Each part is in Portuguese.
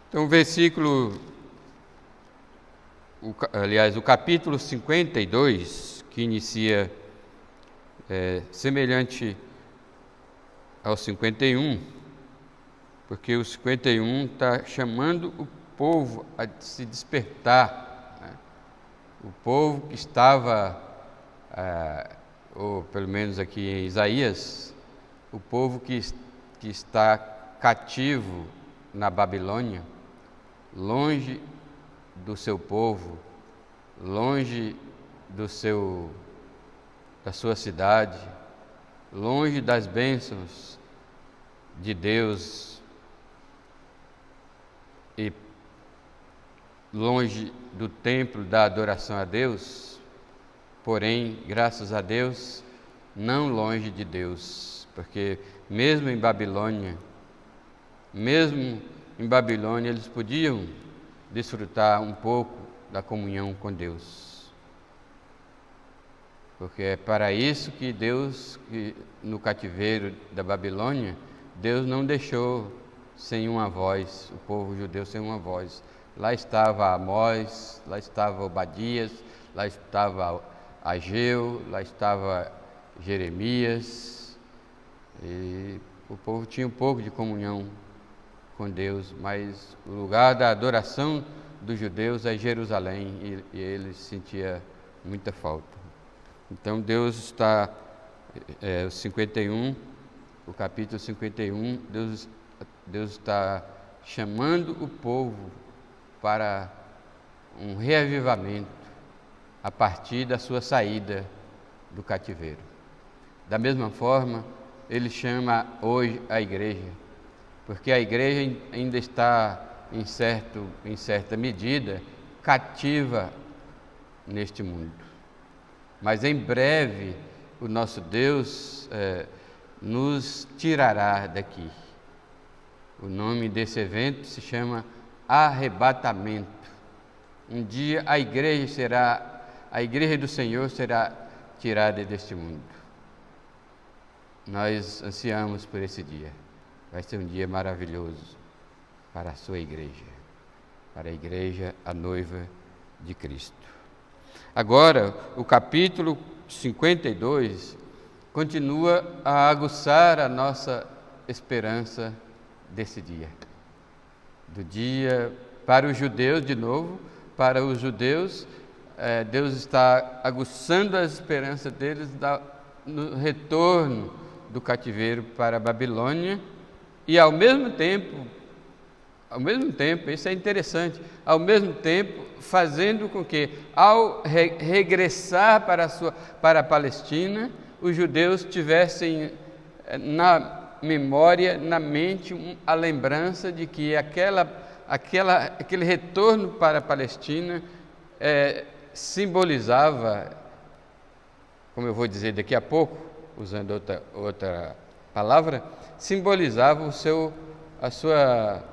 Então, o capítulo 52, que inicia semelhante ao 51, porque o 51 está chamando o povo a se despertar, né? O povo que estava, ou pelo menos aqui em Isaías, o povo que está cativo na Babilônia, longe do seu povo, longe da sua cidade, longe das bênçãos de Deus e longe do templo da adoração a Deus, porém, graças a Deus, não longe de Deus, porque mesmo em Babilônia eles podiam desfrutar um pouco da comunhão com Deus. Porque é para isso que no cativeiro da Babilônia, Deus não deixou sem uma voz, o povo judeu sem uma voz. Lá estava Amós, lá estava Obadias, lá estava Ageu, lá estava Jeremias, e o povo tinha um pouco de comunhão com Deus, mas o lugar da adoração dos judeus é Jerusalém, e eles sentiam muita falta. Então Deus está, o capítulo 51, Deus está chamando o povo para um reavivamento a partir da sua saída do cativeiro. Da mesma forma, Ele chama hoje a igreja, porque a igreja ainda está, em certa medida, cativa neste mundo. Mas em breve, o nosso Deus nos tirará daqui. O nome desse evento se chama arrebatamento. Um dia a igreja do Senhor será tirada deste mundo. Nós ansiamos por esse dia. Vai ser um dia maravilhoso para a sua igreja, para a igreja, a noiva de Cristo. Agora, o capítulo 52 continua a aguçar a nossa esperança desse dia. Do dia para os judeus, de novo, para os judeus, Deus está aguçando a esperança deles no retorno do cativeiro para a Babilônia, e ao mesmo tempo, isso é interessante, ao mesmo tempo fazendo com que, ao regressar para a Palestina, os judeus tivessem na memória, na mente, a lembrança de que aquele retorno para a Palestina simbolizava, como eu vou dizer daqui a pouco, usando outra palavra, simbolizava a sua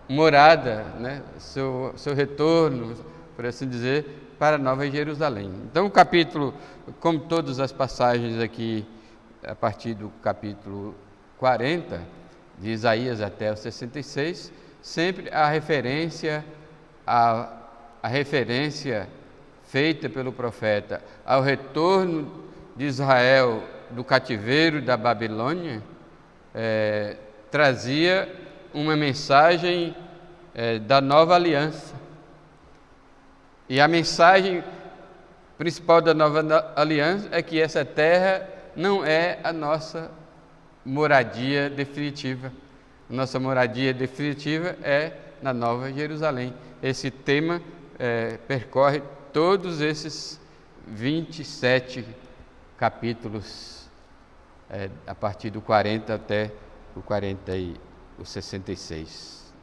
morada, né? seu retorno, por assim dizer, para a Nova Jerusalém. Então o capítulo, como todas as passagens aqui, a partir do capítulo 40, de Isaías até o 66, sempre a referência feita pelo profeta ao retorno de Israel do cativeiro da Babilônia, trazia uma mensagem da nova aliança. E a mensagem principal da nova aliança é que essa terra não é a nossa moradia definitiva. Nossa moradia definitiva é na Nova Jerusalém. Esse tema percorre todos esses 27 capítulos, a partir do 40 até o 66.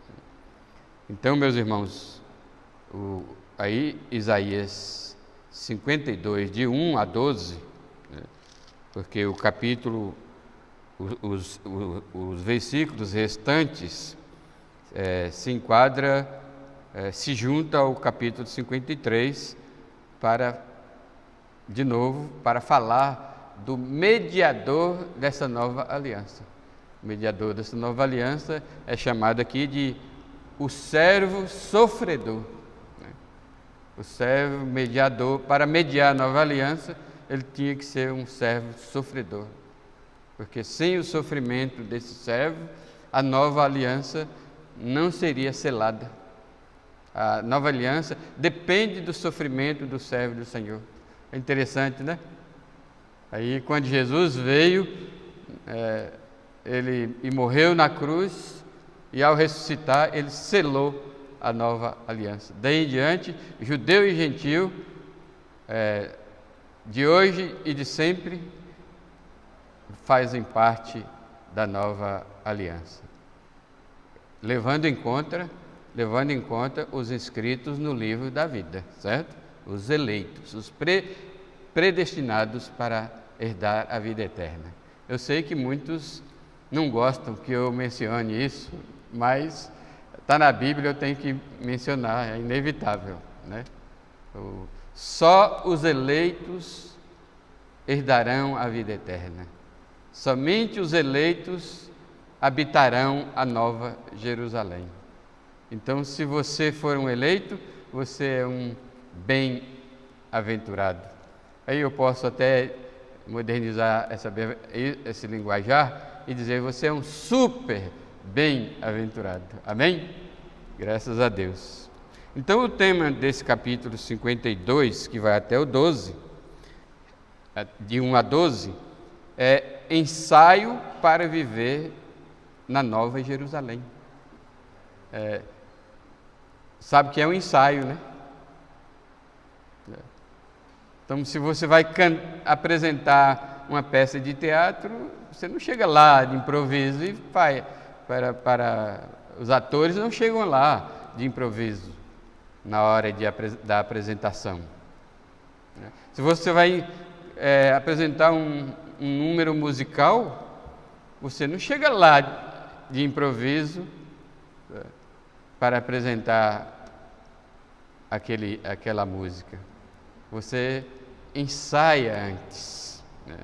Então, meus irmãos, aí Isaías 52, de 1 a 12, né, porque o capítulo, os versículos restantes se junta ao capítulo 53 para falar do mediador dessa nova aliança. O mediador dessa nova aliança é chamado aqui de o servo sofredor. O servo mediador, para mediar a nova aliança, ele tinha que ser um servo sofredor. Porque sem o sofrimento desse servo, a nova aliança não seria selada. A nova aliança depende do sofrimento do servo do Senhor. É interessante, né? Aí, quando Jesus veio, ele morreu na cruz, e ao ressuscitar, ele selou a nova aliança. Daí em diante, judeu e gentil, de hoje e de sempre, fazem parte da nova aliança, levando em conta os inscritos no livro da vida, certo? Os eleitos, os predestinados para herdar a vida eterna. Eu sei que muitos não gostam que eu mencione isso, mas está na Bíblia, eu tenho que mencionar, é inevitável, né? Só os eleitos herdarão a vida eterna. Somente os eleitos habitarão a nova Jerusalém. Então, se você for um eleito, você é um bem-aventurado. Aí eu posso até modernizar esse linguajar e dizer: você é um super bem-aventurado. Amém? Graças a Deus. Então, o tema desse capítulo 52, que vai até o 12, de 1 a 12, é ensaio para viver na Nova Jerusalém. Sabe que é um ensaio, né? Então, se você vai apresentar uma peça de teatro, você não chega lá de improviso e vai. Para os atores não chegam lá de improviso na hora da apresentação. Se você vai apresentar um número musical, você não chega lá de improviso para apresentar aquela música. Você ensaia antes, né?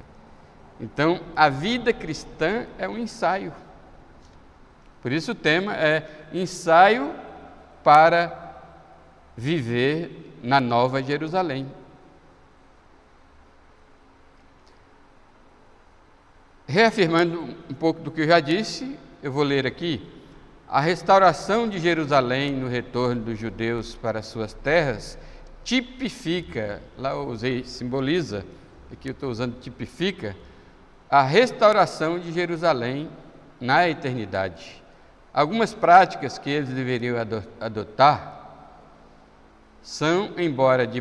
Então, a vida cristã é um ensaio. Por isso o tema é ensaio para viver na Nova Jerusalém. Reafirmando um pouco do que eu já disse, eu vou ler aqui: a restauração de Jerusalém no retorno dos judeus para suas terras tipifica, lá eu usei simboliza, aqui eu estou usando tipifica, a restauração de Jerusalém na eternidade. Algumas práticas que eles deveriam adotar são, embora de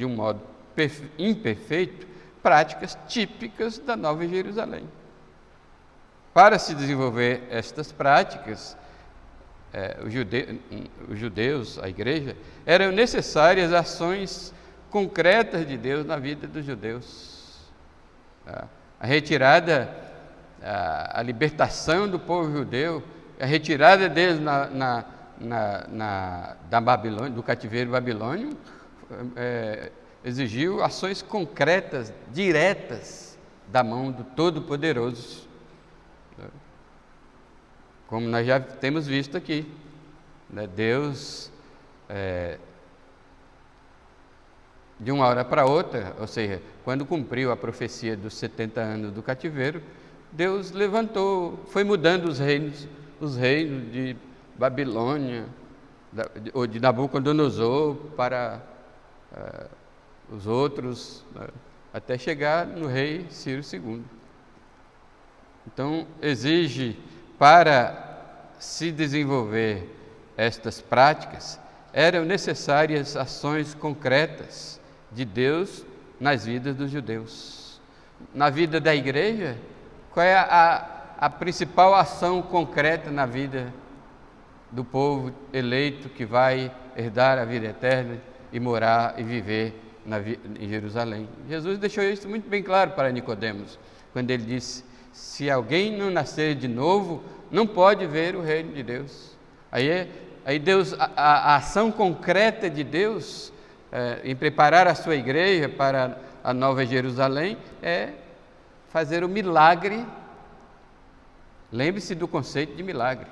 um modo imperfeito, práticas típicas da Nova Jerusalém. Para se desenvolver estas práticas, os judeus, a igreja, eram necessárias ações concretas de Deus na vida dos judeus. A retirada, a libertação do povo judeu, a retirada deles da Babilônia, do cativeiro babilônio, exigiu ações concretas, diretas, da mão do Todo-Poderoso, como nós já temos visto aqui, né? Deus, de uma hora para outra, ou seja, quando cumpriu a profecia dos 70 anos do cativeiro, Deus levantou, foi mudando os reinos de Babilônia, ou de Nabucodonosor para os outros, até chegar no rei Ciro II. Então, exige, para se desenvolver estas práticas, eram necessárias ações concretas de Deus nas vidas dos judeus. Na vida da igreja, qual é a principal ação concreta na vida do povo eleito que vai herdar a vida eterna e morar e viver em Jerusalém? Jesus deixou isso muito bem claro para Nicodemos, quando ele disse: se alguém não nascer de novo, não pode ver o reino de Deus. Aí Deus, a ação concreta de Deus em preparar a sua igreja para a Nova Jerusalém é fazer o milagre. Lembre-se do conceito de milagre.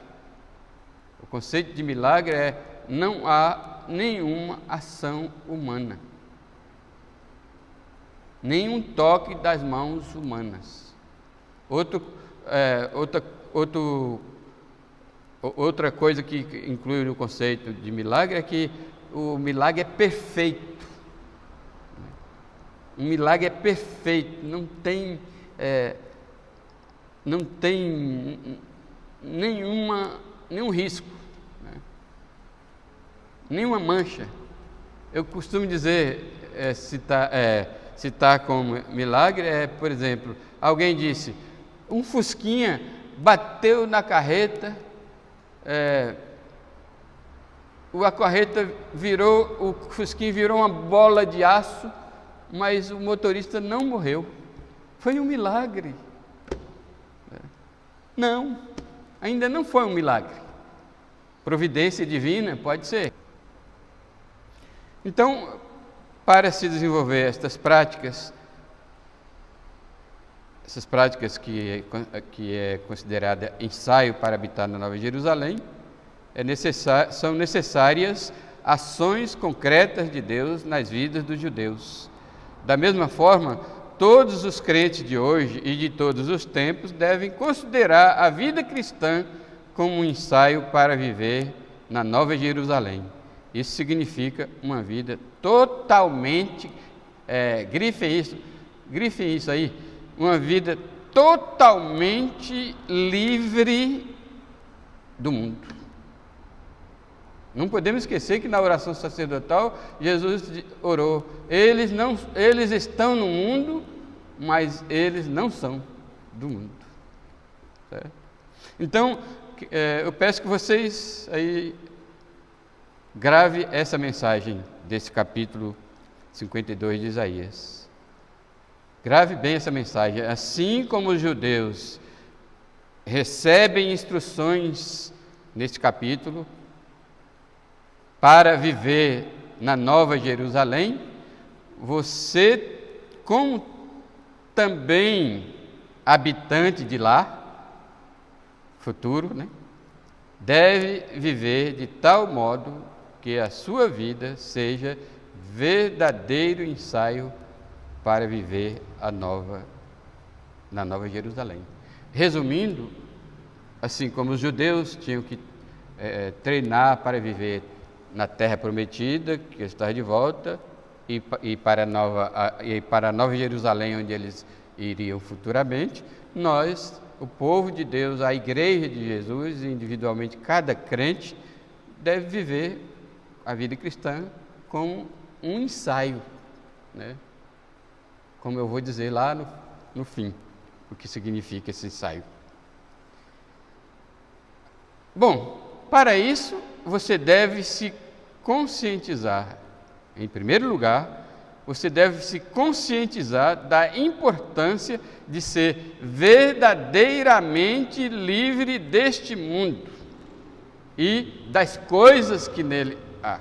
O conceito de milagre é: não há nenhuma ação humana, nenhum toque das mãos humanas. Outra coisa que inclui no conceito de milagre é que o milagre é perfeito. Um milagre é perfeito, não tem nenhum risco, né? Nenhuma mancha. Eu costumo dizer, citar como milagre, por exemplo, alguém disse: um fusquinha bateu na carreta, a carreta o fusquinha virou uma bola de aço, mas o motorista não morreu. Foi um milagre. Não, ainda não foi um milagre. Providência divina, pode ser. Então, para se desenvolver essas práticas que é considerada ensaio para habitar na Nova Jerusalém, são necessárias ações concretas de Deus nas vidas dos judeus. Da mesma forma, todos os crentes de hoje e de todos os tempos devem considerar a vida cristã como um ensaio para viver na Nova Jerusalém. Isso significa uma vida totalmente, grifem isso aí, uma vida totalmente livre do mundo. Não podemos esquecer que na oração sacerdotal, Jesus orou: eles estão no mundo, mas eles não são do mundo. Certo? Então, eu peço que vocês aí grave essa mensagem desse capítulo 52 de Isaías. Grave bem essa mensagem. Assim como os judeus recebem instruções neste capítulo para viver na Nova Jerusalém, você, como também habitante de lá, futuro, né, deve viver de tal modo que a sua vida seja verdadeiro ensaio para viver na Nova Jerusalém. Resumindo, assim como os judeus tinham que treinar para viver na terra prometida, que está de volta, e para a Nova Jerusalém, onde eles iriam futuramente, nós, o povo de Deus, a igreja de Jesus, individualmente cada crente, deve viver a vida cristã como um ensaio, né? Como eu vou dizer lá no fim, o que significa esse ensaio. Bom, para isso, você deve se conscientizar. Em primeiro lugar, você deve se conscientizar da importância de ser verdadeiramente livre deste mundo e das coisas que nele há.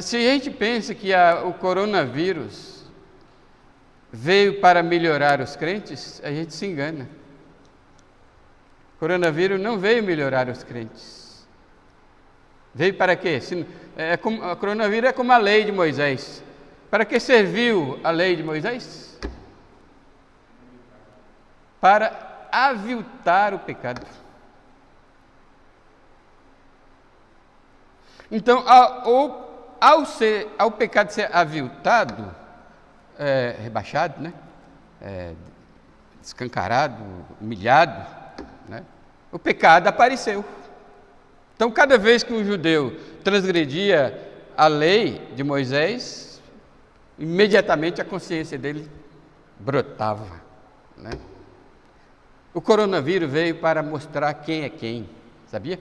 Se a gente pensa que o coronavírus veio para melhorar os crentes, a gente se engana. O coronavírus não veio melhorar os crentes. Veio para quê? O coronavírus é como a lei de Moisés. Para que serviu a lei de Moisés? Para aviltar o pecado. Então, ao pecado ser aviltado, rebaixado, né? Escancarado, humilhado, né? O pecado apareceu. Então, cada vez que um judeu transgredia a lei de Moisés, imediatamente a consciência dele brotava, né? O coronavírus veio para mostrar quem é quem, sabia?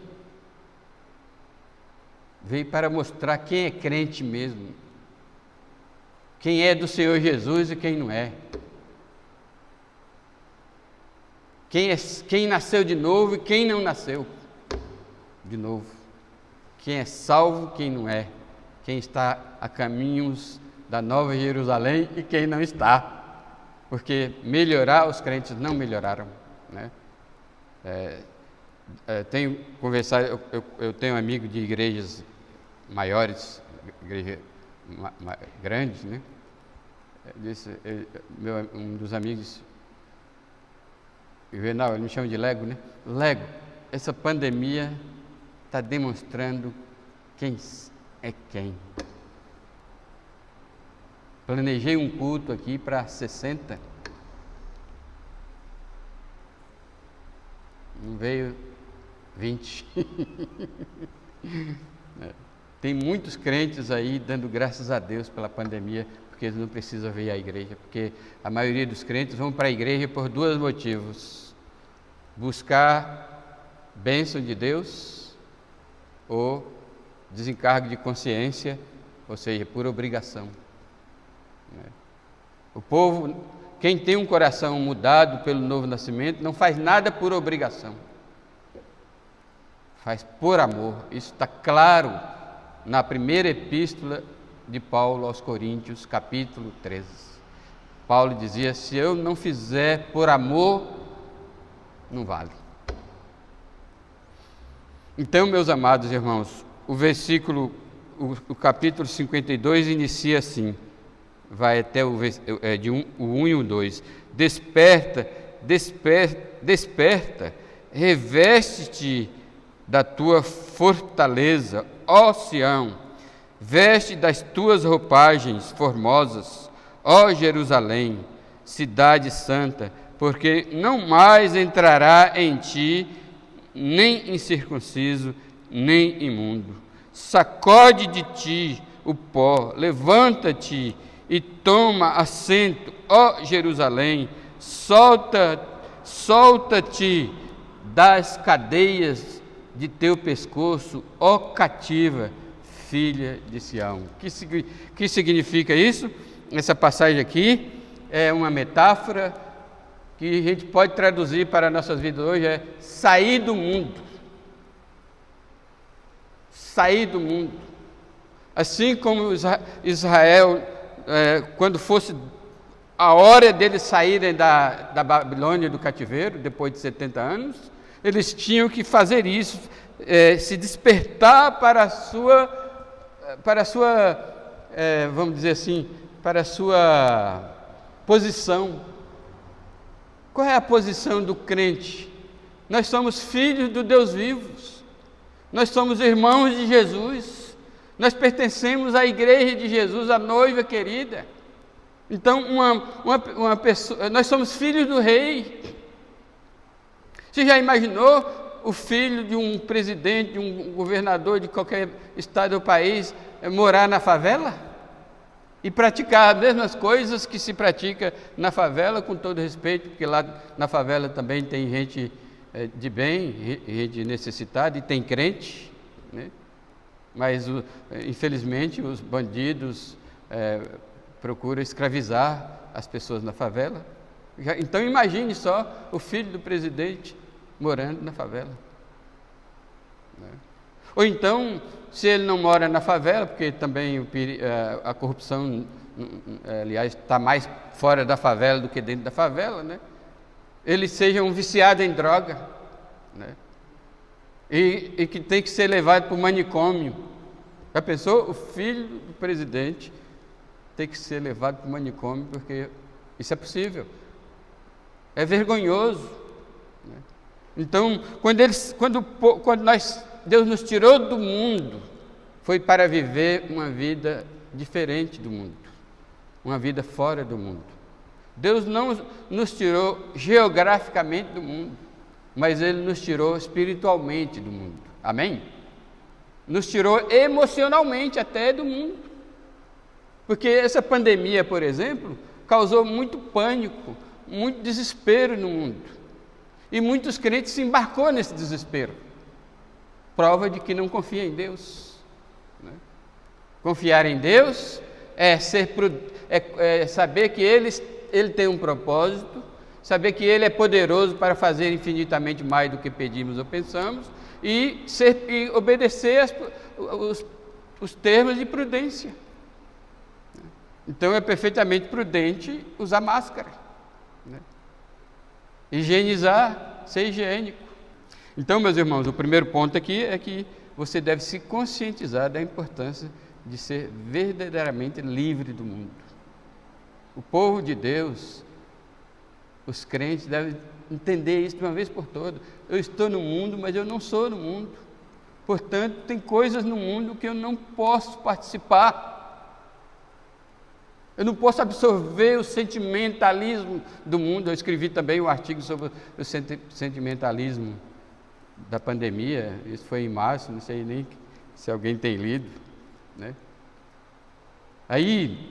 Veio para mostrar quem é crente mesmo, quem é do Senhor Jesus e quem não é. Quem nasceu de novo e quem não nasceu de novo. Quem é salvo, quem não é. Quem está a caminhos da Nova Jerusalém e quem não está. Porque melhorar os crentes não melhoraram, né? tenho conversado, eu tenho amigo de igrejas maiores, igrejas grandes, né? Um dos amigos, Juvenal, ele me chama de Lego, né? Lego, essa pandemia está demonstrando quem é quem. Planejei um culto aqui para 60. Não veio 20. Tem muitos crentes aí dando graças a Deus pela pandemia, porque eles não precisam vir à igreja, porque a maioria dos crentes vão para a igreja por dois motivos: buscar bênção de Deus ou desencargo de consciência, ou seja, por obrigação. O povo, quem tem um coração mudado pelo novo nascimento, não faz nada por obrigação, faz por amor. Isso está claro na primeira epístola de Paulo aos Coríntios, capítulo 13. Paulo dizia: se eu não fizer por amor, não vale. Então, meus amados irmãos, o capítulo 52 inicia assim, vai até o 1 e o 2. Desperta, reveste-te da tua fortaleza, ó Sião, veste das tuas roupagens formosas, ó Jerusalém, cidade santa, porque não mais entrará em ti nem incircunciso, nem imundo. Sacode de ti o pó, levanta-te e toma assento, ó Jerusalém, solta-te das cadeias de teu pescoço, ó cativa, filha de Sião. Que significa isso? Essa passagem aqui é uma metáfora que a gente pode traduzir para nossas vidas hoje, é sair do mundo. Sair do mundo. Assim como Israel, quando fosse a hora deles saírem da Babilônia, do cativeiro, depois de 70 anos, eles tinham que fazer isso, se despertar para a sua, vamos dizer assim, para a sua posição. Qual é a posição do crente? Nós somos filhos do Deus vivo, nós somos irmãos de Jesus, nós pertencemos à igreja de Jesus, a noiva querida. Então, uma pessoa, nós somos filhos do rei. Você já imaginou o filho de um presidente, de um governador de qualquer estado ou país morar na favela? E praticar as mesmas coisas que se pratica na favela, com todo respeito, porque lá na favela também tem gente de bem, gente necessitada, e tem crente, né? Mas infelizmente os bandidos procuram escravizar as pessoas na favela. Então imagine só o filho do presidente morando na favela, né? Ou então, se ele não mora na favela, porque também a corrupção, aliás, está mais fora da favela do que dentro da favela, né? Ele seja um viciado em droga, né? E que tem que ser levado para o manicômio. Já pensou? O filho do presidente tem que ser levado para o manicômio, porque isso é possível. É vergonhoso, né? Então, quando Deus nos tirou do mundo, foi para viver uma vida diferente do mundo, uma vida fora do mundo. Deus não nos tirou geograficamente do mundo, mas Ele nos tirou espiritualmente do mundo. Amém? Nos tirou emocionalmente até do mundo. Porque essa pandemia, por exemplo, causou muito pânico, muito desespero no mundo. E muitos crentes se embarcou nesse desespero. Prova de que não confia em Deus, né? Confiar em Deus é saber que Ele tem um propósito, saber que Ele é poderoso para fazer infinitamente mais do que pedimos ou pensamos, e obedecer os termos de prudência. Então é perfeitamente prudente usar máscara, né? Higienizar, ser higiênico. Então, meus irmãos, o primeiro ponto aqui é que você deve se conscientizar da importância de ser verdadeiramente livre do mundo. O povo de Deus, os crentes devem entender isso de uma vez por todas. Eu estou no mundo, mas eu não sou no mundo. Portanto, tem coisas no mundo que eu não posso participar. Eu não posso absorver o sentimentalismo do mundo. Eu escrevi também um artigo sobre o sentimentalismo da pandemia. Isso foi em março, não sei nem se alguém tem lido, né? Aí,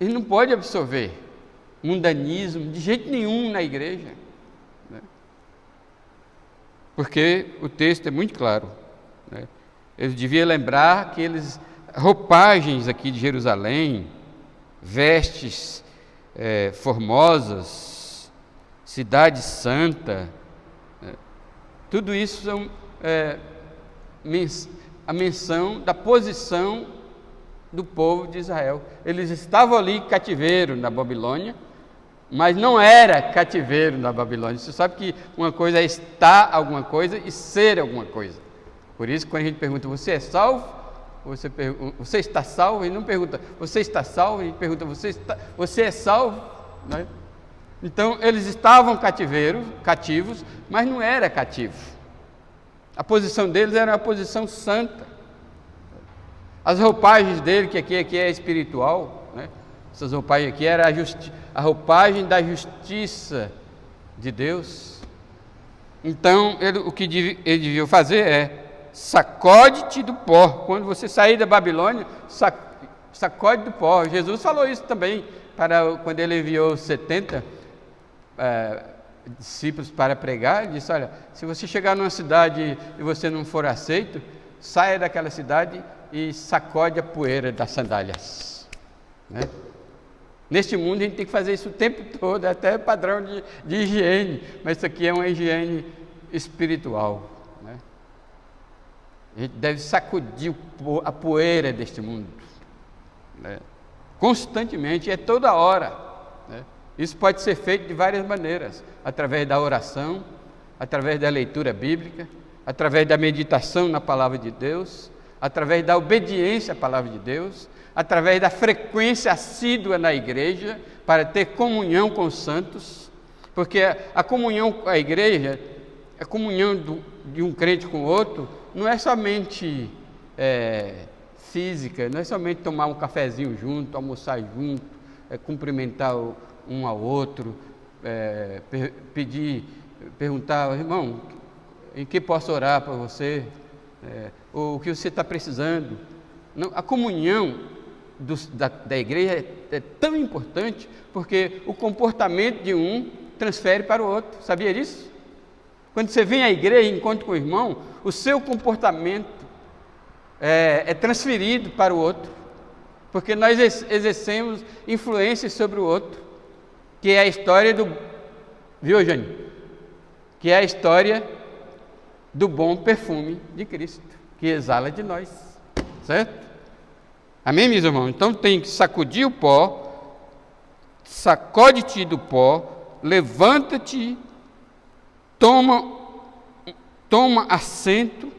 ele não pode absorver mundanismo de jeito nenhum na igreja, né? Porque o texto é muito claro, né? Ele devia lembrar aqueles roupagens aqui de Jerusalém, vestes formosas, cidade santa, né? Tudo isso são a menção da posição do povo de Israel. Eles estavam ali cativeiro na Babilônia, mas não era cativeiro na Babilônia. Você sabe que uma coisa é estar alguma coisa e ser alguma coisa. Por isso, quando a gente pergunta, você é salvo? Você está salvo? E não pergunta, você está salvo? E pergunta, você é salvo? Né? Então, eles estavam cativos, mas não era cativo. A posição deles era uma posição santa. As roupagens dele, que aqui é espiritual, né? Essas roupagens aqui era a roupagem da justiça de Deus. Então, o que ele devia fazer é: sacode-te do pó. Quando você sair da Babilônia, sacode do pó. Jesus falou isso também, quando ele enviou 70 discípulos para pregar. Ele disse: olha, se você chegar numa cidade e você não for aceito, saia daquela cidade e sacode a poeira das sandálias, né? Neste mundo a gente tem que fazer isso o tempo todo, até padrão de higiene, mas isso aqui é uma higiene espiritual, né? A gente deve sacudir a poeira deste mundo, né? Constantemente, é toda hora, né? Isso pode ser feito de várias maneiras: através da oração, através da leitura bíblica, através da meditação na palavra de Deus, através da obediência à palavra de Deus, através da frequência assídua na igreja, para ter comunhão com os santos, porque a comunhão com a igreja, a comunhão de um crente com o outro, não é somente física, não é somente tomar um cafezinho junto, almoçar junto, cumprimentar um ao outro, perguntar: irmão, em que posso orar para você? Ou o que você está precisando? Não, a comunhão da igreja é tão importante, porque o comportamento de um transfere para o outro. Sabia disso? Quando você vem à igreja e encontra com o irmão, o seu comportamento é transferido para o outro, porque nós exercemos influência sobre o outro, que é a história viu, Eugênio? Que é a história do bom perfume de Cristo, que exala de nós, certo? Amém, meus irmãos? Então tem que sacudir o pó, sacode-te do pó, levanta-te, toma assento,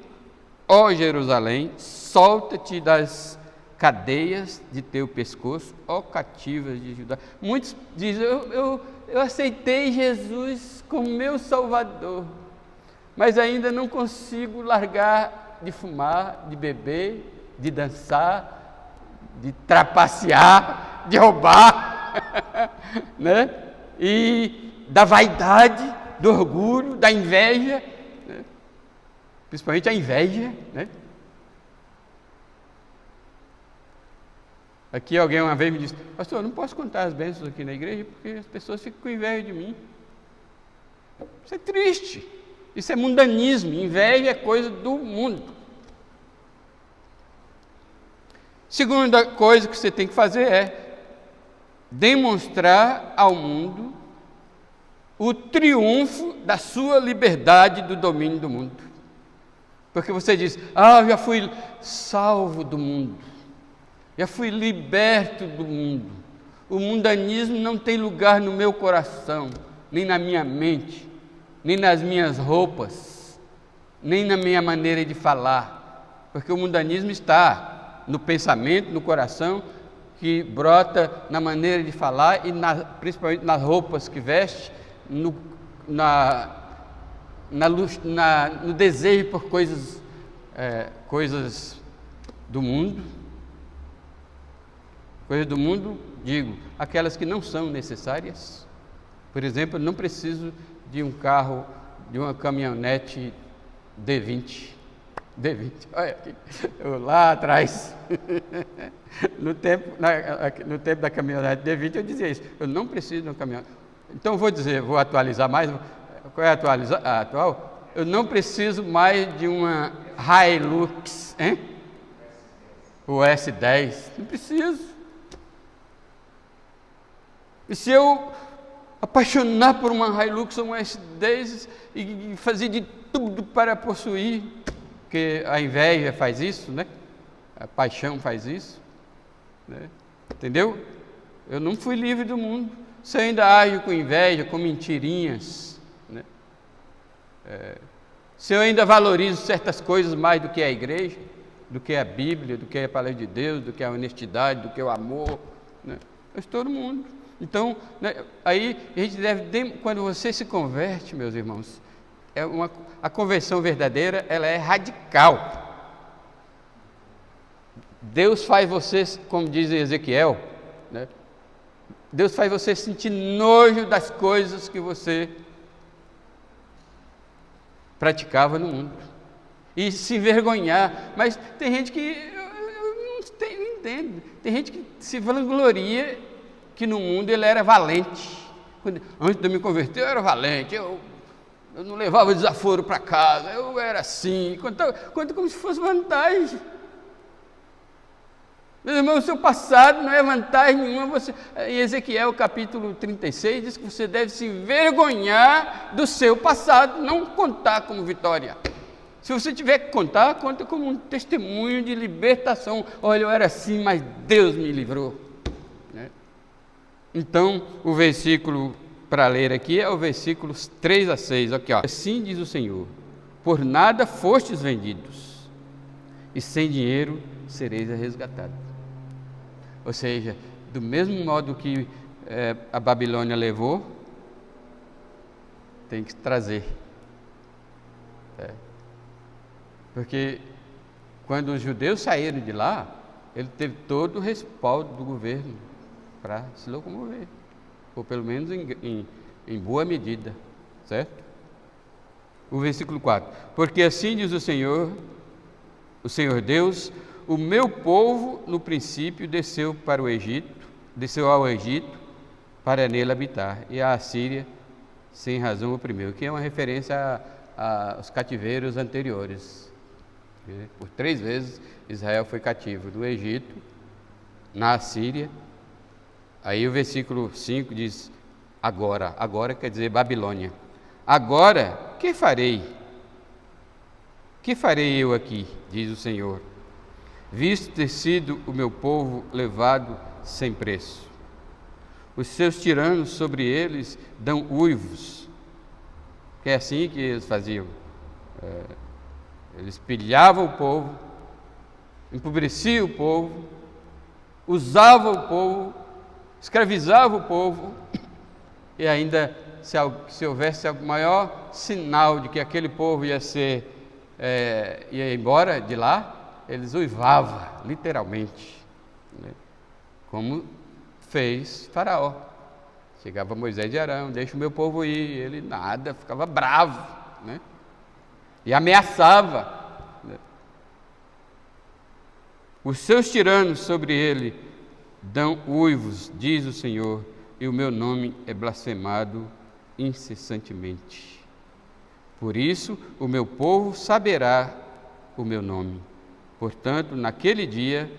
ó Jerusalém, solta-te das cadeias de teu pescoço, ó cativas de Judá. Muitos dizem: eu aceitei Jesus como meu Salvador, mas ainda não consigo largar de fumar, de beber, de dançar, de trapacear, de roubar, né? E da vaidade, do orgulho, da inveja, né? Principalmente a inveja, né? Aqui alguém uma vez me disse: pastor, eu não posso contar as bênçãos aqui na igreja porque as pessoas ficam com inveja de mim. Isso é triste, isso é mundanismo. Inveja é coisa do mundo. Segunda coisa que você tem que fazer é demonstrar ao mundo o triunfo da sua liberdade do domínio do mundo. Porque você diz: eu já fui salvo do mundo, já fui liberto do mundo, o mundanismo não tem lugar no meu coração, nem na minha mente. nem nas minhas roupas, nem na minha maneira de falar, porque o mundanismo está no pensamento, no coração, que brota na maneira de falar e principalmente nas roupas que veste, no desejo por coisas do mundo. Coisas do mundo, digo, aquelas que não são necessárias. Por exemplo, eu não preciso de um carro, de uma caminhonete D20. Olha aqui, eu lá atrás, no tempo da caminhonete D20 eu dizia isso, eu não preciso de uma caminhonete. Então vou atualizar mais. Qual é a atual? Eu não preciso mais de uma Hilux, hein? O S10, não preciso. E se eu apaixonar por uma Hilux ou uma S10 e fazer de tudo para possuir, porque a inveja faz isso, né? A paixão faz isso, né? Entendeu? Eu não fui livre do mundo. Se eu ainda ajo com inveja, com mentirinhas, né? Se eu ainda valorizo certas coisas mais do que a igreja, do que a Bíblia, do que a palavra de Deus, do que a honestidade, do que o amor, né? Eu estou no mundo. Então, né, aí a gente quando você se converte, meus irmãos, a conversão verdadeira, ela é radical. Deus faz você, como diz Ezequiel, né? Deus faz você sentir nojo das coisas que você praticava no mundo e se envergonhar. Mas tem gente que eu não entendo. Tem gente que se vangloria que no mundo ele era valente. Antes de eu me converter, eu era valente, eu não levava desaforo para casa, eu era assim, conta como se fosse vantagem. Meu irmão, o seu passado não é vantagem nenhuma. Em Ezequiel capítulo 36 diz que você deve se envergonhar do seu passado, não contar como vitória. Se você tiver que contar, conta como um testemunho de libertação. Olha, eu era assim, mas Deus me livrou. Então, o versículo para ler aqui é o versículos 3 a 6. Aqui, ó. Assim diz o Senhor: por nada fostes vendidos, e sem dinheiro sereis resgatados. Ou seja, do mesmo modo que a Babilônia levou, tem que trazer. Porque quando os judeus saíram de lá, ele teve todo o respaldo do governo para se locomover, ou pelo menos em boa medida, certo? O versículo 4: porque assim diz o Senhor Deus: o meu povo no princípio desceu ao Egito para nele habitar, e a Assíria sem razão oprimiu, que é uma referência aos cativeiros anteriores. Por 3 vezes Israel foi cativo, no Egito, na Assíria. Aí o versículo 5 diz: agora quer dizer Babilônia. Agora, que farei? Que farei eu aqui, diz o Senhor, visto ter sido o meu povo levado sem preço? Os seus tiranos sobre eles dão uivos, que é assim que eles faziam. Eles pilhavam o povo, empobreciam o povo, usavam o povo, escravizavam o povo, e ainda, se houvesse o maior sinal de que aquele povo ia embora de lá, eles uivavam, literalmente, né? Como fez Faraó. Chegava Moisés e Arão: deixa o meu povo ir. Ele nada, ficava bravo, né? E ameaçava, né? Os seus tiranos sobre ele dão uivos, diz o Senhor, e o meu nome é blasfemado incessantemente. Por isso o meu povo saberá o meu nome. Portanto, naquele dia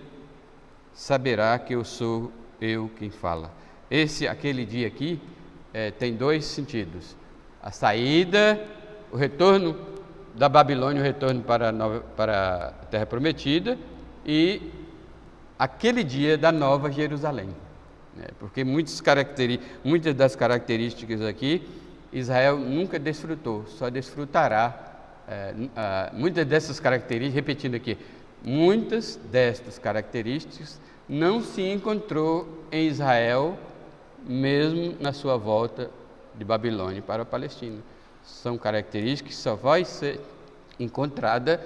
saberá que eu sou eu quem fala. Aquele dia aqui tem 2 sentidos: a saída, o retorno da Babilônia, o retorno para a Terra Prometida, e aquele dia da Nova Jerusalém. Porque muitas das características aqui Israel nunca desfrutou, só desfrutará. Muitas dessas características, repetindo aqui, muitas destas características não se encontrou em Israel, mesmo na sua volta de Babilônia para a Palestina. São características que só vai ser encontrada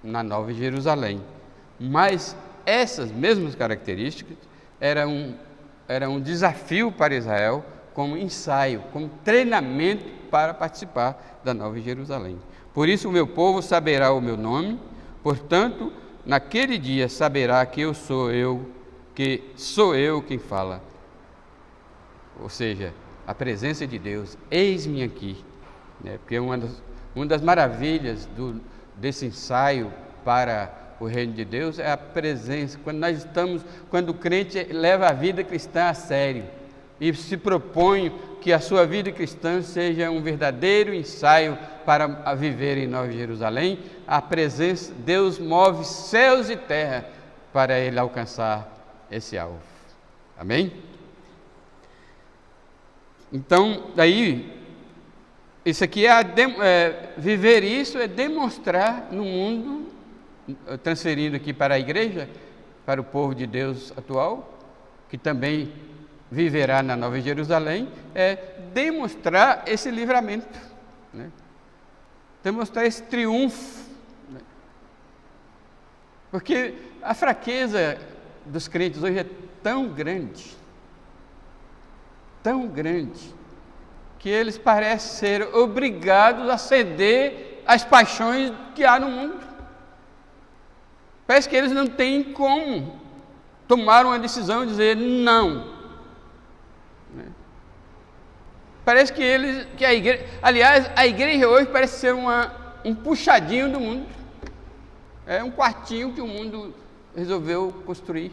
na Nova Jerusalém. Mas essas mesmas características eram um desafio para Israel, como ensaio, como treinamento para participar da Nova Jerusalém. Por isso o meu povo saberá o meu nome, portanto, naquele dia saberá que sou eu quem fala. Ou seja, a presença de Deus, eis-me aqui. Porque uma das maravilhas desse ensaio para o reino de Deus é a presença, quando o crente leva a vida cristã a sério e se propõe que a sua vida cristã seja um verdadeiro ensaio para viver em Nova Jerusalém, a presença, Deus move céus e terra para ele alcançar esse alvo. Amém? Então, daí, isso aqui viver isso é demonstrar no mundo, transferindo aqui para a igreja, para o povo de Deus atual, que também viverá na Nova Jerusalém, é demonstrar esse livramento, né? Demonstrar esse triunfo, né? Porque a fraqueza dos crentes hoje é tão grande, que eles parecem ser obrigados a ceder às paixões que há no mundo. Parece que eles não têm como tomar uma decisão e dizer não. Parece que a igreja, aliás, a igreja hoje parece ser um puxadinho do mundo. É um quartinho que o mundo resolveu construir.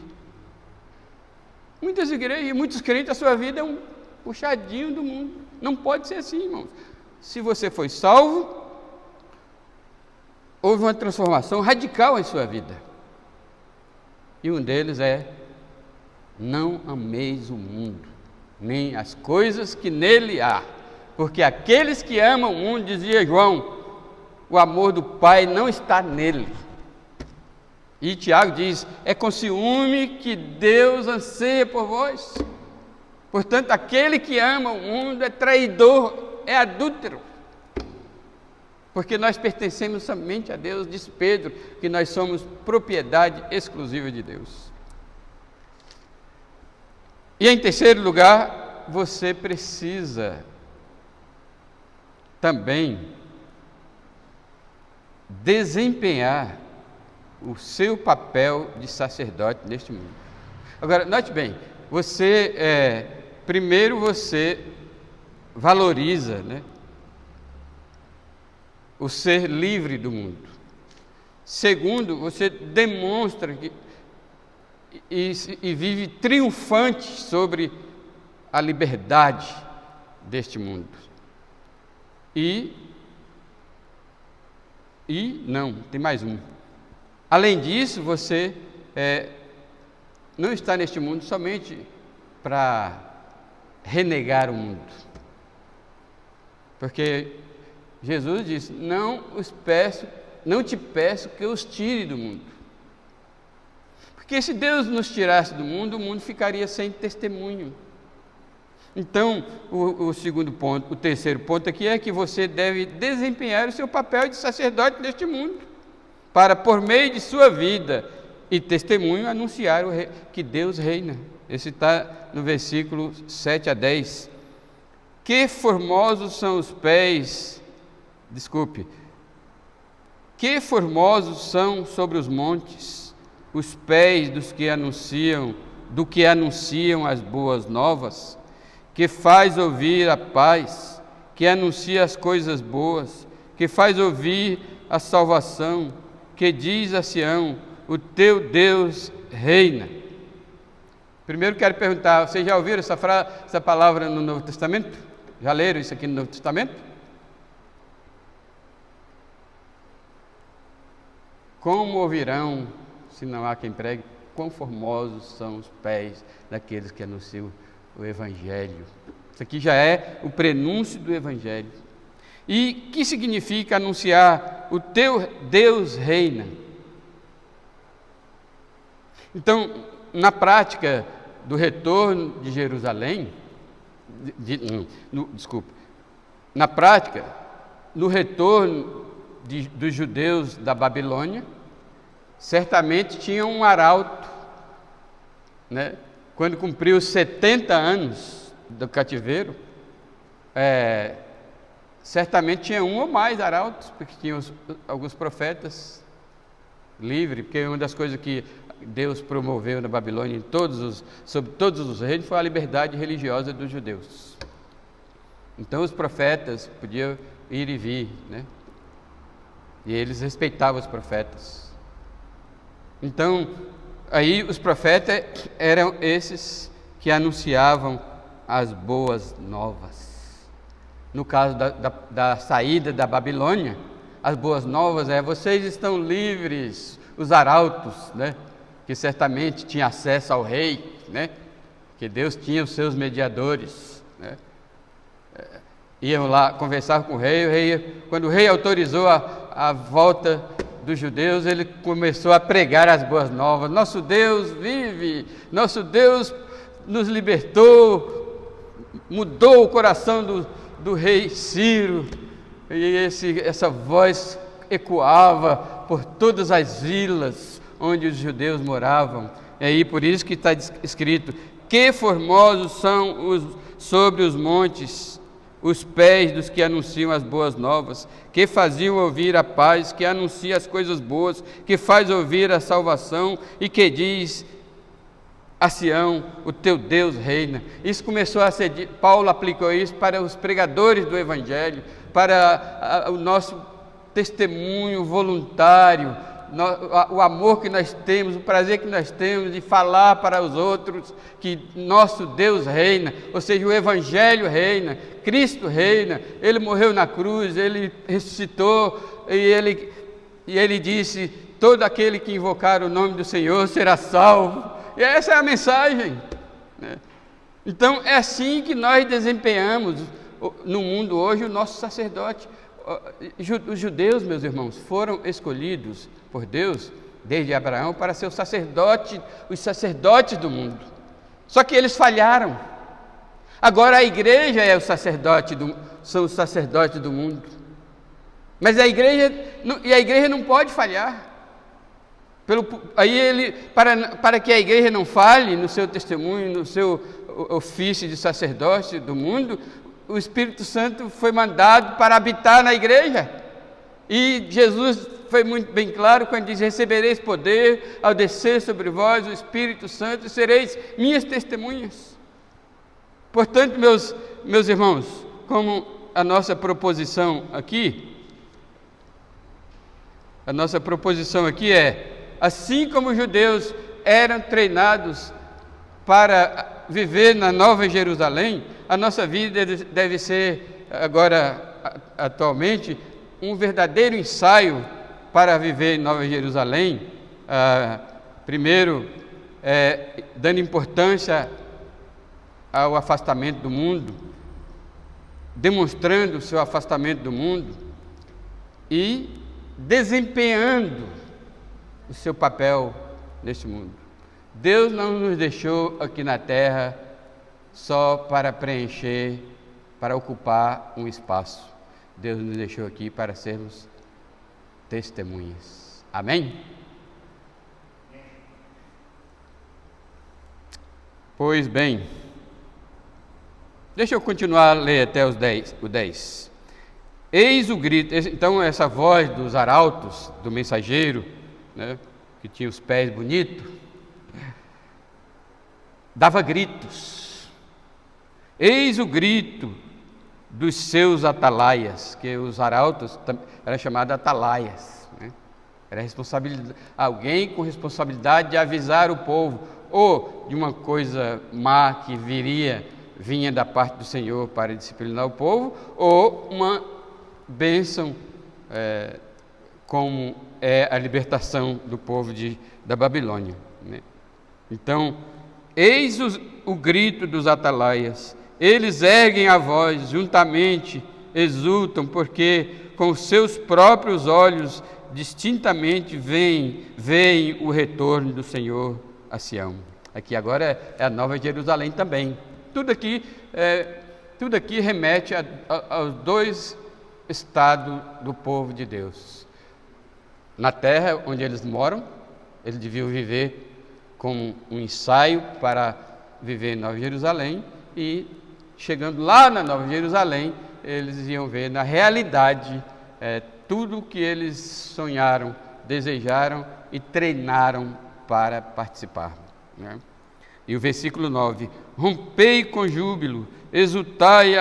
Muitas igrejas, muitos crentes, a sua vida é um puxadinho do mundo. Não pode ser assim, irmãos. Se você foi salvo, houve uma transformação radical em sua vida. E um deles é: não ameis o mundo, nem as coisas que nele há, porque aqueles que amam o mundo, dizia João, o amor do Pai não está nele. E Tiago diz: é com ciúme que Deus anseia por vós. Portanto, aquele que ama o mundo é traidor, é adúltero, porque nós pertencemos somente a Deus. Diz Pedro que nós somos propriedade exclusiva de Deus. E em terceiro lugar, você precisa também desempenhar o seu papel de sacerdote neste mundo. Agora, note bem, primeiro você valoriza, né, o ser livre do mundo. Segundo, você demonstra e vive triunfante sobre a liberdade deste mundo. Não, tem mais um. Além disso, você não está neste mundo somente para renegar o mundo. Porque Jesus disse: não te peço que eu os tire do mundo. Porque se Deus nos tirasse do mundo, o mundo ficaria sem testemunho. Então, o terceiro ponto aqui é que você deve desempenhar o seu papel de sacerdote neste mundo, para, por meio de sua vida e testemunho, anunciar que Deus reina. Esse está no versículo 7 a 10. Que formosos são sobre os montes os pés do que anunciam as boas novas, que faz ouvir a paz, que anuncia as coisas boas, que faz ouvir a salvação, que diz a Sião: o teu Deus reina. Primeiro quero perguntar: vocês já ouviram essa palavra no Novo Testamento? Já leram isso aqui no Novo Testamento? Como ouvirão, se não há quem pregue? Quão formosos são os pés daqueles que anunciam o Evangelho. Isso aqui já é o prenúncio do Evangelho. E que significa anunciar o teu Deus reina? Então, na prática do retorno de Jerusalém, na prática, no retorno dos judeus da Babilônia, certamente tinha um arauto, né? Quando cumpriu os 70 anos do cativeiro, certamente tinha um ou mais arautos, porque tinha alguns profetas livres, porque uma das coisas que Deus promoveu na Babilônia sobre todos os reinos foi a liberdade religiosa dos judeus. Então os profetas podiam ir e vir, né? E eles respeitavam os profetas. Então, aí os profetas eram esses que anunciavam as boas novas. No caso da saída da Babilônia, as boas novas vocês estão livres, os arautos, né? Que certamente tinham acesso ao rei, né? Que Deus tinha os seus mediadores, né? Iam lá conversar com o rei, quando o rei autorizou a volta dos judeus, ele começou a pregar as boas novas. Nosso Deus vive, nosso Deus nos libertou, mudou o coração do rei Ciro, e essa voz ecoava por todas as vilas onde os judeus moravam. E aí por isso que está escrito: que formosos são sobre os montes os pés dos que anunciam as boas novas, que faziam ouvir a paz, que anuncia as coisas boas, que faz ouvir a salvação e que diz a Sião: o teu Deus reina. Isso começou a ser, Paulo aplicou isso para os pregadores do Evangelho, para o nosso testemunho voluntário, o amor que nós temos, o prazer que nós temos de falar para os outros que nosso Deus reina, ou seja, o Evangelho reina, Cristo reina, Ele morreu na cruz, Ele ressuscitou, e Ele disse: todo aquele que invocar o nome do Senhor será salvo. E essa é a mensagem, né? Então é assim que nós desempenhamos no mundo hoje o nosso sacerdote. Os judeus, meus irmãos, foram escolhidos por Deus desde Abraão para ser os sacerdotes do mundo. Só que eles falharam. Agora a igreja são os sacerdotes do mundo. Mas a igreja não pode falhar. Para que a igreja não falhe no seu testemunho, no seu ofício de sacerdote do mundo, o Espírito Santo foi mandado para habitar na igreja. E Jesus foi muito bem claro quando diz: recebereis poder ao descer sobre vós o Espírito Santo e sereis minhas testemunhas. Portanto, meus irmãos, como a nossa proposição aqui é: assim como os judeus eram treinados para viver na Nova Jerusalém, a nossa vida deve ser agora, atualmente, um verdadeiro ensaio para viver em Nova Jerusalém. Primeiro, dando importância ao afastamento do mundo, demonstrando o seu afastamento do mundo e desempenhando o seu papel neste mundo. Deus não nos deixou aqui na terra só para preencher, para ocupar um espaço. Deus nos deixou aqui para sermos testemunhas. Amém? Pois bem, deixa eu continuar a ler até o 10. Eis o grito. Então essa voz dos arautos, do mensageiro, né, que tinha os pés bonitos, dava gritos. Eis o grito dos seus atalaias, que os arautos eram chamados atalaias, né? Era alguém com responsabilidade de avisar o povo, ou de uma coisa má que vinha da parte do Senhor para disciplinar o povo, ou uma bênção, como é a libertação do povo da Babilônia, né? Então, eis o grito dos atalaias, Eles erguem a voz, juntamente exultam, porque com seus próprios olhos distintamente veem o retorno do Senhor a Sião. Aqui agora é a Nova Jerusalém também. Tudo aqui remete aos dois estados do povo de Deus. Na terra onde eles moram, eles deviam viver com um ensaio para viver em Nova Jerusalém, e chegando lá na Nova Jerusalém, eles iam ver na realidade tudo o que eles sonharam, desejaram e treinaram para participar, né? E o versículo 9: rompei com júbilo, exultai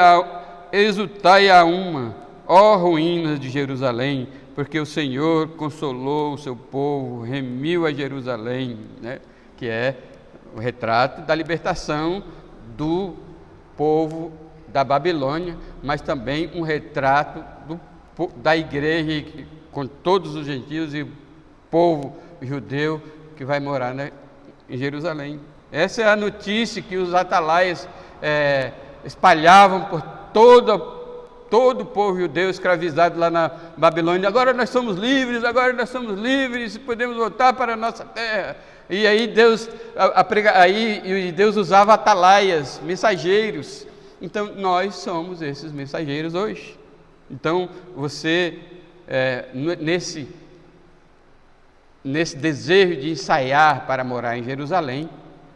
a uma, ó ruínas de Jerusalém, porque o Senhor consolou o seu povo, remiu a Jerusalém, né? Que é o retrato da libertação do povo da Babilônia, mas também um retrato da igreja com todos os gentios e o povo judeu que vai morar em Jerusalém. Essa é a notícia que os atalaias espalhavam por todo o povo judeu escravizado lá na Babilônia. Agora nós somos livres, podemos voltar para a nossa terra. E aí Deus usava atalaias, mensageiros. Então nós somos esses mensageiros hoje. Então você, nesse desejo de ensaiar para morar em Jerusalém,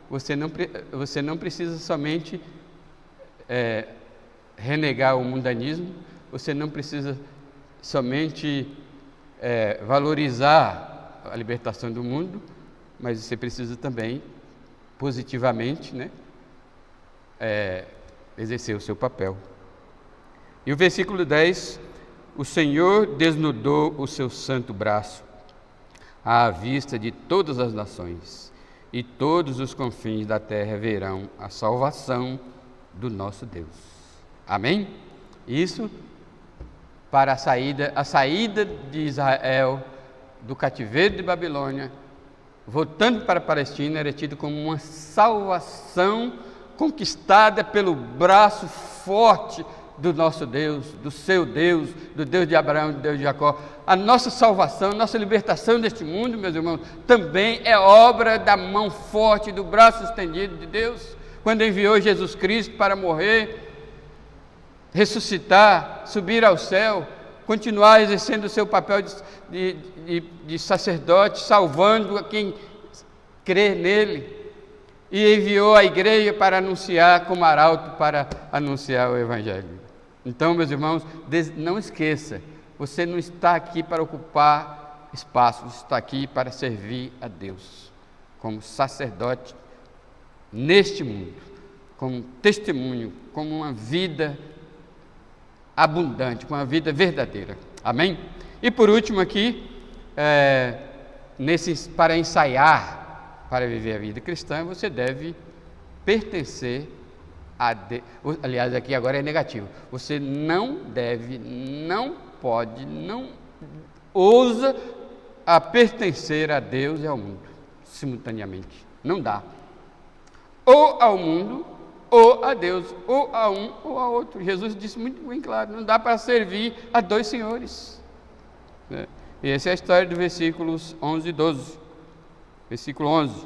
você não precisa somente renegar o mundanismo, você não precisa somente valorizar a libertação do mundo, mas você precisa também, positivamente, né, exercer o seu papel. E o versículo 10: o Senhor desnudou o seu santo braço à vista de todas as nações, e todos os confins da terra verão a salvação do nosso Deus. Amém? Isso para a saída de Israel do cativeiro de Babilônia, voltando para a Palestina, era tido como uma salvação conquistada pelo braço forte do nosso Deus, do seu Deus, do Deus de Abraão, do Deus de Jacó. A nossa salvação, a nossa libertação deste mundo, meus irmãos, também é obra da mão forte, do braço estendido de Deus, quando enviou Jesus Cristo para morrer, ressuscitar, subir ao céu, continuar exercendo o seu papel de sacerdote, salvando a quem crê nele, e enviou a igreja para anunciar, como arauto, para anunciar o Evangelho. Então, meus irmãos, não esqueça, você não está aqui para ocupar espaço, você está aqui para servir a Deus, como sacerdote neste mundo, como testemunho, como uma vida abundante, com uma vida verdadeira. Amém? E por último aqui, para ensaiar, para viver a vida cristã, você deve pertencer a Deus. Aliás, aqui agora é negativo. Você não deve, não pode, não ousa a pertencer a Deus e ao mundo simultaneamente. Não dá. Ou ao mundo, ou a Deus, ou a um ou a outro. Jesus disse muito bem claro, não dá para servir a dois senhores. E essa é a história do versículos 11 e 12. Versículo 11: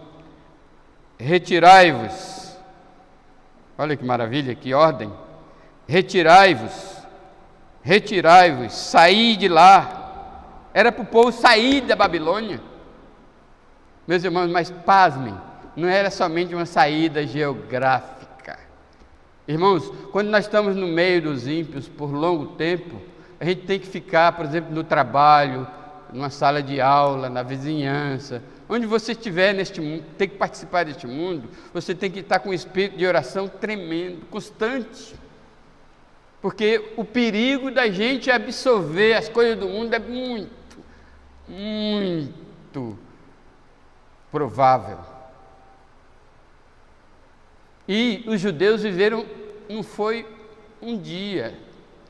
retirai-vos, olha que maravilha, que ordem, retirai-vos, saí de lá. Era para o povo sair da Babilônia, meus irmãos, mas pasmem, não era somente uma saída geográfica. Irmãos, quando nós estamos no meio dos ímpios por longo tempo, a gente tem que ficar, por exemplo, no trabalho, numa sala de aula, na vizinhança, onde você estiver neste mundo, tem que participar deste mundo, você tem que estar com um espírito de oração tremendo, constante, porque o perigo da gente absorver as coisas do mundo é muito provável. E os judeus viveram, não foi um dia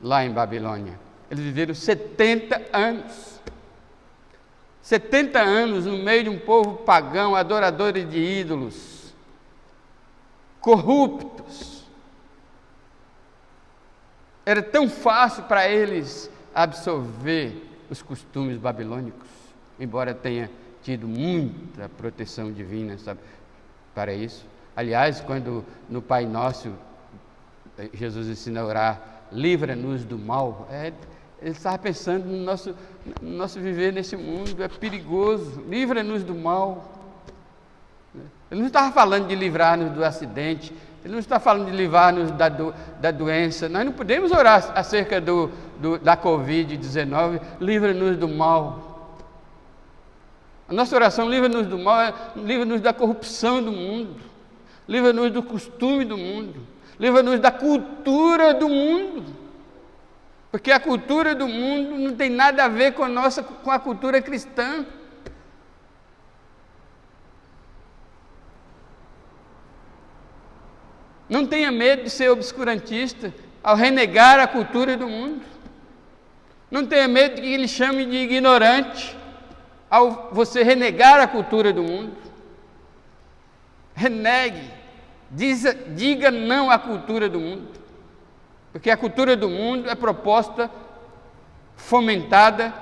lá em Babilônia, eles viveram 70 anos. 70 anos no meio de um povo pagão, adorador de ídolos, corruptos, Era tão fácil para eles absorver os costumes babilônicos, embora tenha tido muita proteção divina, sabe, para isso. Aliás, quando no Pai Nosso Jesus ensina a orar, livra-nos do mal, ele estava pensando no nosso viver nesse mundo, é perigoso, livra-nos do mal. Ele não estava falando de livrar-nos do acidente, ele não está falando de livrar-nos da doença. Nós não podemos orar acerca da Covid-19, livra-nos do mal. A nossa oração, livra-nos do mal, livra-nos da corrupção do mundo, livra-nos do costume do mundo, livra-nos da cultura do mundo, porque a cultura do mundo não tem nada a ver com a cultura cristã. Não tenha medo de ser obscurantista ao renegar a cultura do mundo. Não tenha medo de que ele chame de ignorante ao você renegar a cultura do mundo. Renegue, diga não à cultura do mundo, porque a cultura do mundo é proposta, fomentada,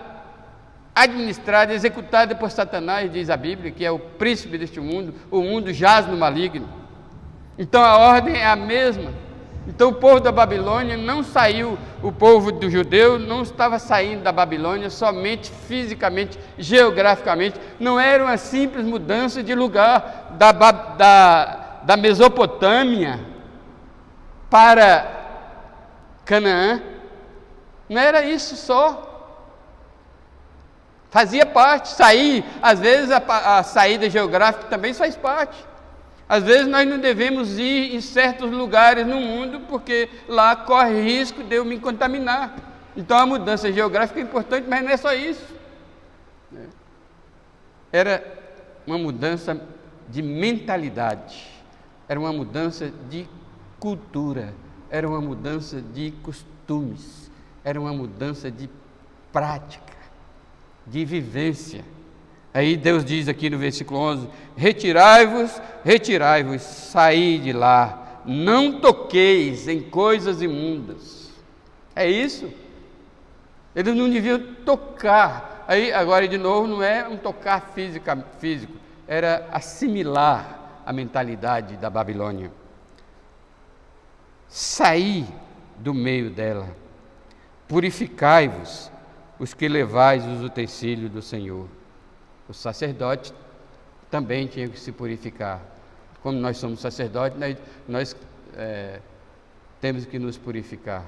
administrada, executada por Satanás, diz a Bíblia, que é o príncipe deste mundo. O mundo jaz no maligno. Então a ordem é a mesma. Então o povo da Babilônia não saiu, o povo do judeu não estava saindo da Babilônia somente fisicamente, geograficamente, não era uma simples mudança de lugar da Mesopotâmia para Canaã, não era isso só. Fazia parte, sair, às vezes a saída geográfica também faz parte. Às vezes nós não devemos ir em certos lugares no mundo, porque lá corre risco de eu me contaminar. Então a mudança geográfica é importante, mas não é só isso. Era uma mudança de mentalidade, era uma mudança de cultura, era uma mudança de costumes, era uma mudança de prática, de vivência. Aí Deus diz aqui no versículo 11: retirai-vos, retirai-vos, saí de lá, não toqueis em coisas imundas. É isso. Eles não deviam tocar. Aí agora de novo não é um tocar físico, era assimilar a mentalidade da Babilônia. Saí do meio dela, purificai-vos, os que levais os utensílios do Senhor. Os sacerdotes também tinham que se purificar. Como nós somos sacerdotes, nós temos que nos purificar.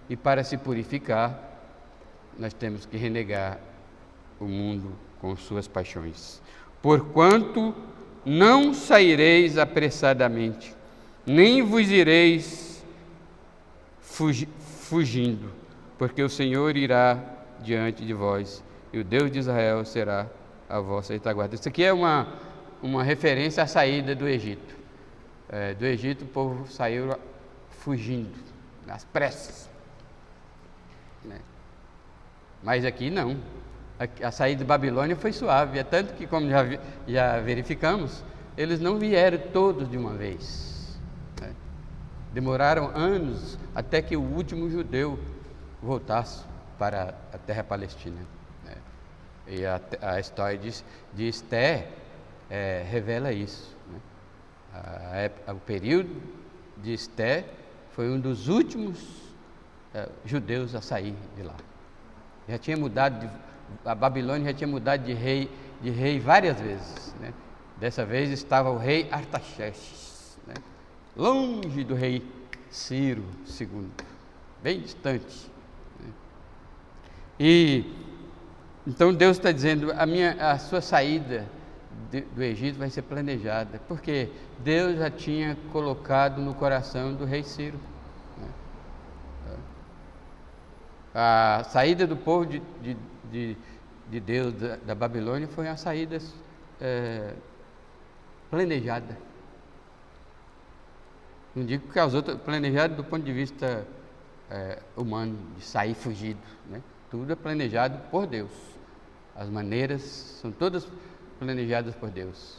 E para se purificar, nós temos que renegar o mundo com suas paixões. Porquanto não saireis apressadamente, nem vos ireis fugindo, porque o Senhor irá diante de vós, e o Deus de Israel será a vossa retaguarda. Isso aqui é uma referência à saída do Egito. Do Egito o povo saiu fugindo, às pressas. Mas aqui não. A saída de Babilônia foi suave, é tanto que, como já verificamos, eles não vieram todos de uma vez. Demoraram anos até que o último judeu voltasse para a terra palestina. E a história de Esté revela isso. O período de Esté foi um dos últimos judeus a sair de lá. Já tinha mudado, a Babilônia já tinha mudado de rei várias vezes. Dessa vez estava o rei Artaxerxes, longe do rei Ciro II, bem distante. E então Deus está dizendo, a sua saída do Egito vai ser planejada, porque Deus já tinha colocado no coração do rei Ciro. A saída do povo de Deus da Babilônia foi uma saída planejada. Não digo que as outras, planejada do ponto de vista humano, de sair fugido, Tudo é planejado por Deus. As maneiras são todas planejadas por Deus.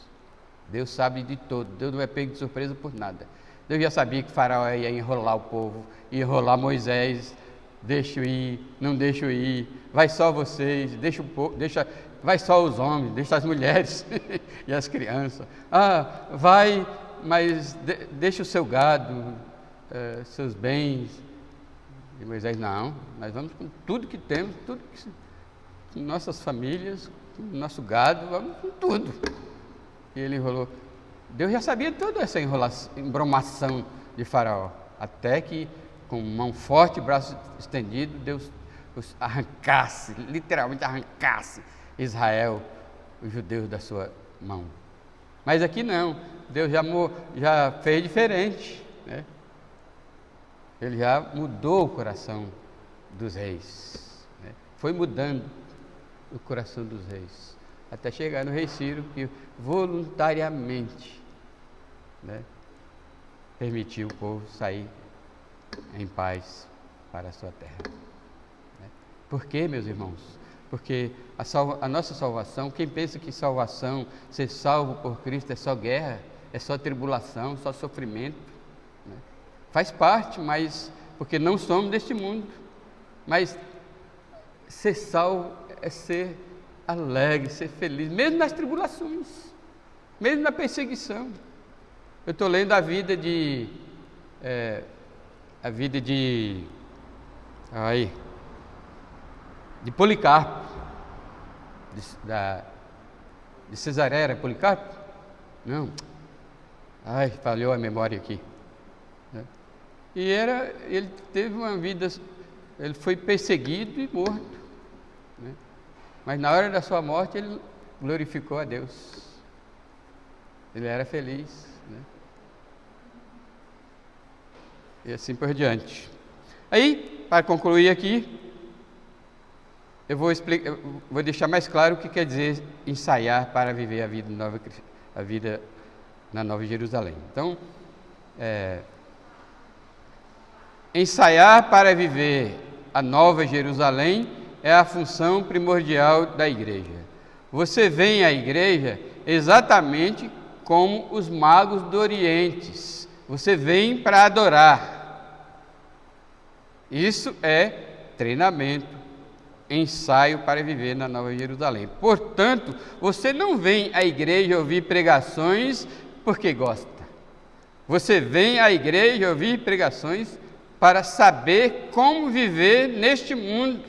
Deus sabe de tudo. Deus não é pego de surpresa por nada. Deus já sabia que Faraó ia enrolar o povo, ia enrolar Moisés. Deixa eu ir, não deixa eu ir, vai só vocês, vai só os homens, deixa as mulheres e as crianças. Vai, mas deixa o seu gado, seus bens. E Moisés, não, nós vamos com tudo que temos, com nossas famílias, com nosso gado, vamos com tudo. E ele enrolou. Deus já sabia toda essa embromação de Faraó, até que, com mão forte e braço estendido, Deus arrancasse, literalmente arrancasse Israel, os judeus da sua mão. Mas aqui não, Deus já fez diferente, né? Ele já mudou o coração dos reis, né? Foi mudando o coração dos reis, até chegar no rei Ciro, que voluntariamente, né, permitiu o povo sair em paz para a sua terra. Por quê, meus irmãos? Porque a nossa salvação, quem pensa que salvação, ser salvo por Cristo é só guerra, é só tribulação, só sofrimento, né? Faz parte, mas porque não somos deste mundo. Mas ser salvo é ser alegre, ser feliz, mesmo nas tribulações, mesmo na perseguição. Eu estou lendo a vida de Policarpo, de Cesareia. Era Policarpo? Não. Falhou a memória aqui. Né? Ele teve uma vida, ele foi perseguido e morto. Né? Mas na hora da sua morte ele glorificou a Deus. Ele era feliz. Né? E assim por diante. Aí, para concluir aqui, eu vou deixar mais claro o que quer dizer ensaiar para viver a vida na Nova Jerusalém. Então, ensaiar para viver a Nova Jerusalém é a função primordial da igreja. Você vem à igreja exatamente como os magos do Oriente. Você vem para adorar. Isso é treinamento, ensaio para viver na Nova Jerusalém. Portanto, você não vem à igreja ouvir pregações porque gosta. Você vem à igreja ouvir pregações para saber como viver neste mundo.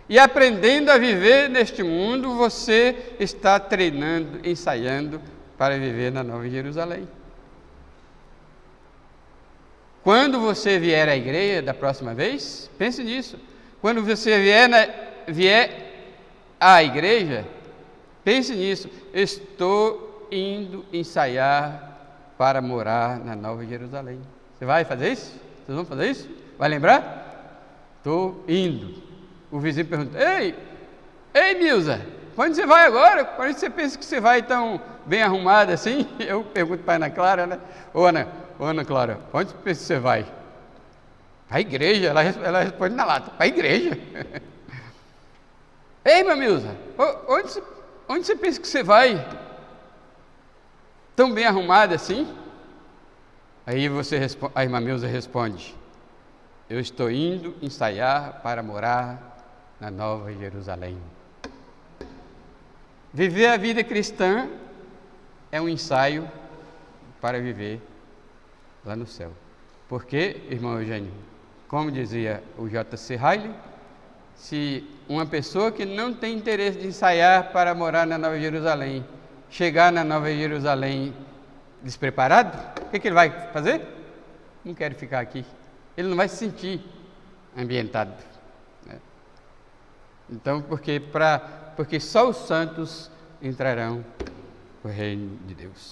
E aprendendo a viver neste mundo, você está treinando, ensaiando para viver na Nova Jerusalém. Quando você vier à igreja da próxima vez, pense nisso. Quando você vier à igreja, pense nisso. Estou indo ensaiar para morar na Nova Jerusalém. Você vai fazer isso? Vocês vão fazer isso? Vai lembrar? Estou indo. O vizinho pergunta: Ei, Milza, para onde você vai agora? Para onde você pensa que você vai tão bem arrumada assim? Eu pergunto para a Ana Clara, né? Ô Ana Clara, para onde você pensa que você vai? Para a igreja. Ela responde na lata: para a igreja. Ei, minha Milza, onde você pensa que você vai? Tão bem arrumada assim? Aí a irmã Milza responde: eu estou indo ensaiar para morar na Nova Jerusalém. Viver a vida cristã é um ensaio para viver lá no céu. Porque, irmão Eugênio, como dizia o J.C. Riley, se uma pessoa que não tem interesse de ensaiar para morar na Nova Jerusalém, chegar na Nova Jerusalém despreparado, o que ele vai fazer? Não quero ficar aqui. Ele não vai se sentir ambientado. Né? Então, porque só os santos entrarão no reino de Deus.